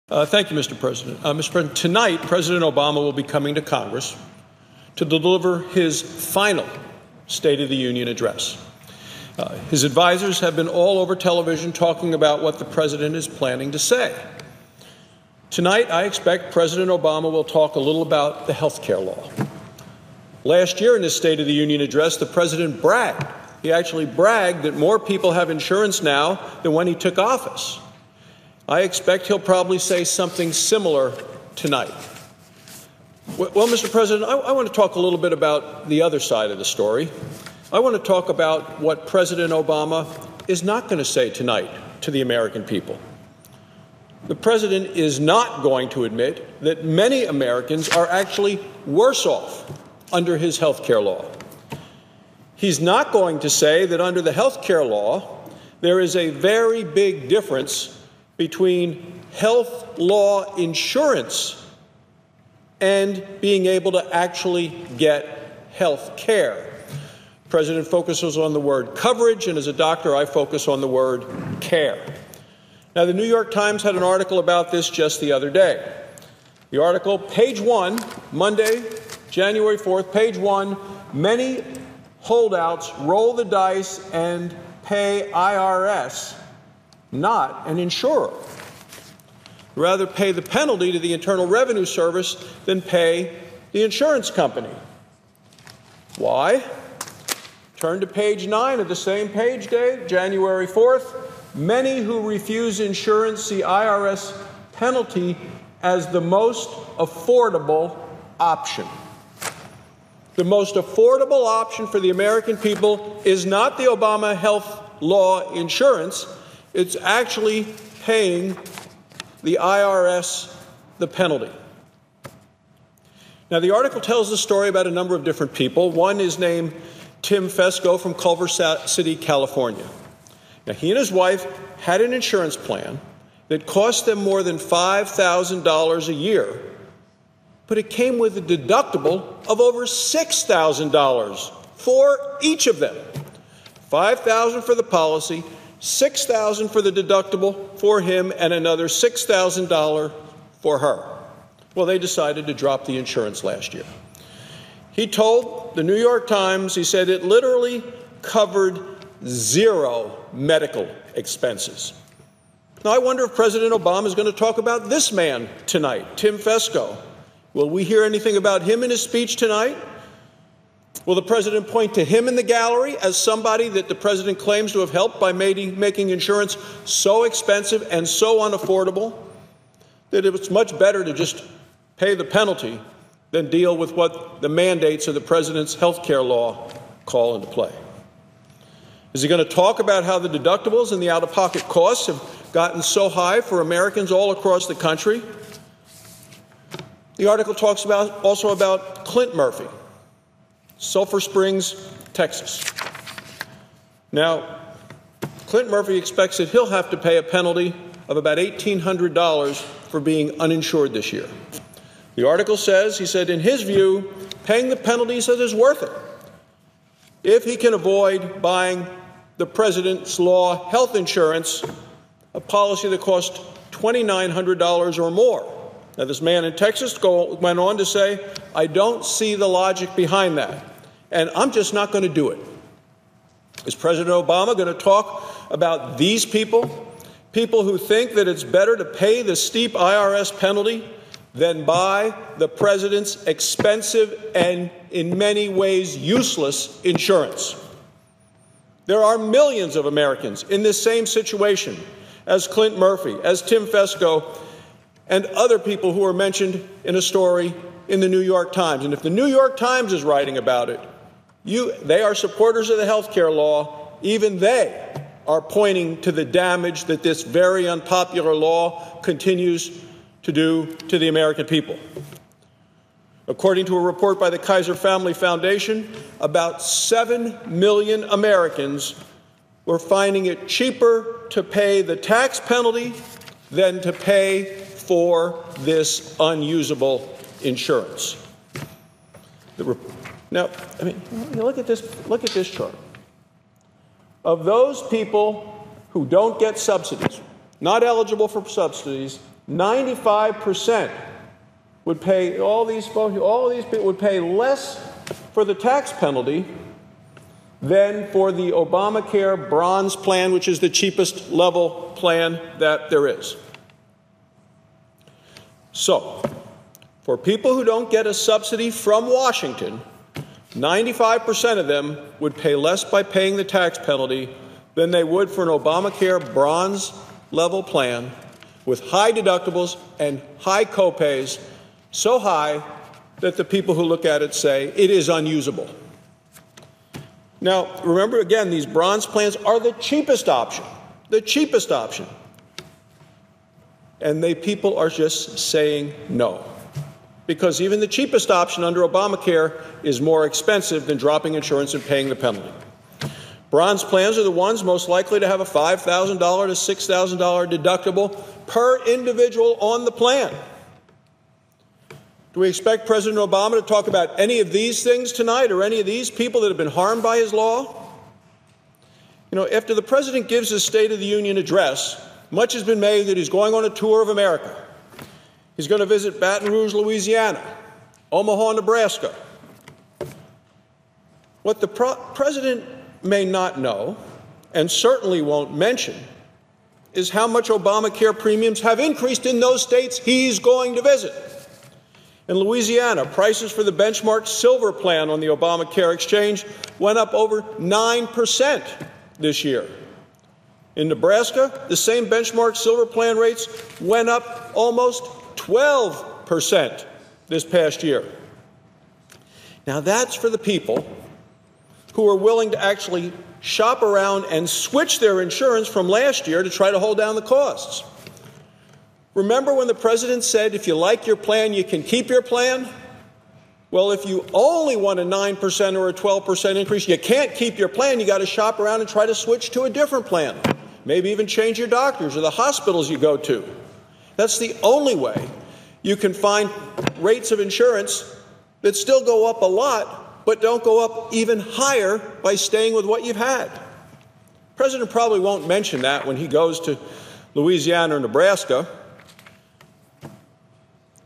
Thank you, Mr. President. Mr. President, tonight, President Obama will be coming to Congress to deliver his final State of the Union address. His advisors have been all over television talking about what the president is planning to say. Tonight, I expect President Obama will talk a little about the health care law. Last year in his State of the Union address, the president bragged. He actually bragged that more people have insurance now than when he took office. I expect he'll probably say something similar tonight. Well, Mr. President, I want to talk a little bit about the other side of the story. I want to talk about what President Obama is not going to say tonight to the American people. The president is not going to admit that many Americans are actually worse off under his health care law. He's not going to say that under the health care law, there is a very big difference between health law insurance and being able to actually get health care. The president focuses on the word coverage, and as a doctor, I focus on the word care. Now, the New York Times had an article about this just the other day. The article, page 1, Monday, January 4th, page 1, many holdouts roll the dice and pay IRS, not an insurer. Rather pay the penalty to the Internal Revenue Service than pay the insurance company. Why? Turn to page 9 of the same page, Dave, January 4th. Many who refuse insurance see IRS penalty as the most affordable option. The most affordable option for the American people is not the Obama health law insurance. It's actually paying the IRS the penalty. Now, the article tells the story about a number of different people. One is named Tim Fesco from Culver City, California. Now, he and his wife had an insurance plan that cost them more than $5,000 a year, but it came with a deductible of over $6,000 for each of them. $5,000 for the policy, $6,000 for the deductible for him, and another $6,000 for her. Well, they decided to drop the insurance last year. He told the New York Times, he said it literally covered zero medical expenses. Now, I wonder if President Obama is going to talk about this man tonight, Tim Fesco. Will we hear anything about him in his speech tonight? Will the president point to him in the gallery as somebody that the president claims to have helped by making insurance so expensive and so unaffordable that it's much better to just pay the penalty than deal with what the mandates of the president's health care law call into play? Is he going to talk about how the deductibles and the out-of-pocket costs have gotten so high for Americans all across the country? The article talks also about Clint Murphy, Sulphur Springs, Texas. Now, Clint Murphy expects that he'll have to pay a penalty of about $1,800 for being uninsured this year. The article says, he said, in his view, paying the penalty, is worth it if he can avoid buying the president's law health insurance, a policy that cost $2,900 or more. Now, this man in Texas went on to say, I don't see the logic behind that, and I'm just not going to do it. Is President Obama going to talk about these people, people who think that it's better to pay the steep IRS penalty than buy the president's expensive and, in many ways, useless insurance? There are millions of Americans in this same situation as Clint Murphy, as Tim Fesco, and other people who are mentioned in a story in the New York Times. And if the New York Times is writing about it, they are supporters of the health care law. Even they are pointing to the damage that this very unpopular law continues to do to the American people. According to a report by the Kaiser Family Foundation, about 7 million Americans were finding it cheaper to pay the tax penalty than to pay for this unusable insurance. Now, I mean, look at this chart. Of those people who don't get subsidies, not eligible for subsidies, 95% would pay, all these people would pay less for the tax penalty than for the Obamacare bronze plan, which is the cheapest level plan that there is. So, for people who don't get a subsidy from Washington, 95% of them would pay less by paying the tax penalty than they would for an Obamacare bronze level plan with high deductibles and high copays, so high that the people who look at it say it is unusable. Now, remember again, these bronze plans are the cheapest option, and people are just saying no, because even the cheapest option under Obamacare is more expensive than dropping insurance and paying the penalty. Bronze plans are the ones most likely to have a $5,000 to $6,000 deductible per individual on the plan. Do we expect President Obama to talk about any of these things tonight, or any of these people that have been harmed by his law? You know, after the president gives his State of the Union address, much has been made that he's going on a tour of America. He's going to visit Baton Rouge, Louisiana, Omaha, Nebraska. What the president may not know, and certainly won't mention, is how much Obamacare premiums have increased in those states he's going to visit. In Louisiana, prices for the benchmark silver plan on the Obamacare exchange went up over 9% this year. In Nebraska, the same benchmark silver plan rates went up almost 12% this past year. Now that's for the people who are willing to actually shop around and switch their insurance from last year to try to hold down the costs. Remember when the president said, if you like your plan, you can keep your plan? Well, if you only want a 9% or a 12% increase, you can't keep your plan. You got to shop around and try to switch to a different plan. Maybe even change your doctors or the hospitals you go to. That's the only way you can find rates of insurance that still go up a lot, but don't go up even higher by staying with what you've had. The president probably won't mention that when he goes to Louisiana or Nebraska.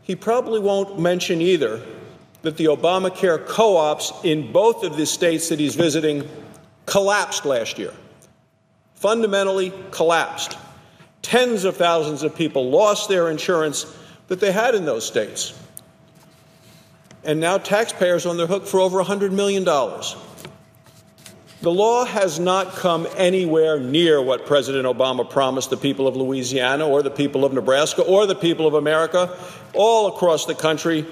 He probably won't mention either that the Obamacare co-ops in both of the states that he's visiting collapsed last year. Fundamentally collapsed. Tens of thousands of people lost their insurance that they had in those states. And now taxpayers are on the hook for over $100 million. The law has not come anywhere near what President Obama promised the people of Louisiana or the people of Nebraska or the people of America all across the country.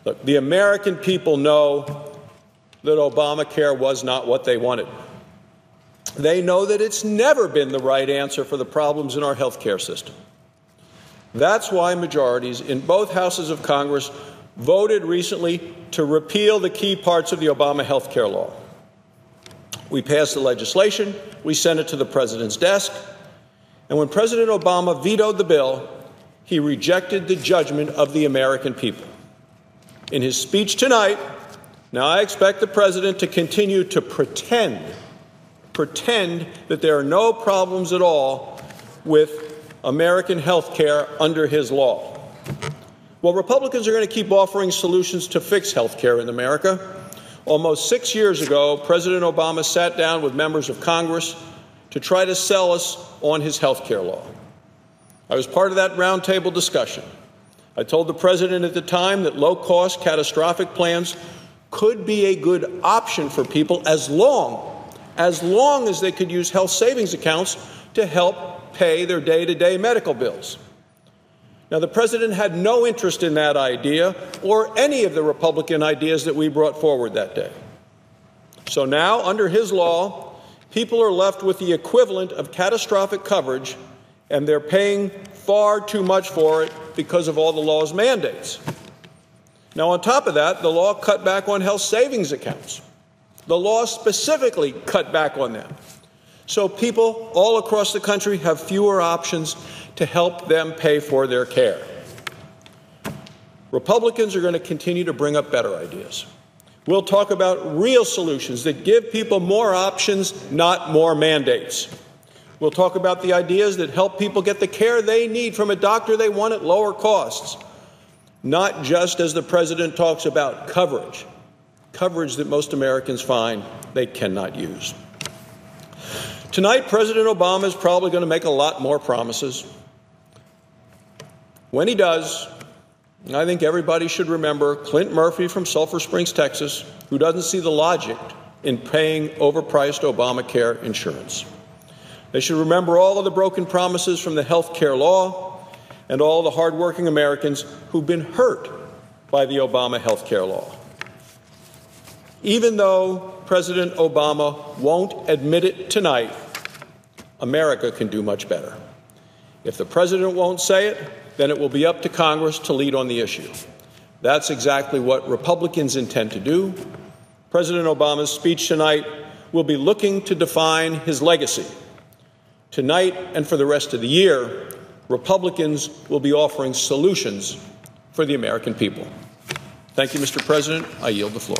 Look, the American people know that Obamacare was not what they wanted. They know that it's never been the right answer for the problems in our health care system. That's why majorities in both houses of Congress voted recently to repeal the key parts of the Obama health care law. We passed the legislation, we sent it to the president's desk, and when President Obama vetoed the bill, he rejected the judgment of the American people. In his speech tonight, now I expect the president to continue to pretend that there are no problems at all with American health care under his law. Well, Republicans are going to keep offering solutions to fix health care in America. Almost 6 years ago, President Obama sat down with members of Congress to try to sell us on his health care law. I was part of that roundtable discussion. I told the president at the time that low-cost, catastrophic plans could be a good option for people as long as they could use health savings accounts to help pay their day-to-day medical bills. Now, the president had no interest in that idea or any of the Republican ideas that we brought forward that day. So now, under his law, people are left with the equivalent of catastrophic coverage, and they're paying far too much for it because of all the law's mandates. Now, on top of that, the law cut back on health savings accounts. The law specifically cut back on them. So people all across the country have fewer options to help them pay for their care. Republicans are going to continue to bring up better ideas. We'll talk about real solutions that give people more options, not more mandates. We'll talk about the ideas that help people get the care they need from a doctor they want at lower costs, not just, as the president talks about, coverage that most Americans find they cannot use. Tonight, President Obama is probably going to make a lot more promises. When he does, I think everybody should remember Clint Murphy from Sulphur Springs, Texas, who doesn't see the logic in paying overpriced Obamacare insurance. They should remember all of the broken promises from the health care law and all the hardworking Americans who've been hurt by the Obama health care law. Even though President Obama won't admit it tonight, America can do much better. If the president won't say it, then it will be up to Congress to lead on the issue. That's exactly what Republicans intend to do. President Obama's speech tonight will be looking to define his legacy. Tonight and for the rest of the year, Republicans will be offering solutions for the American people. Thank you, Mr. President. I yield the floor.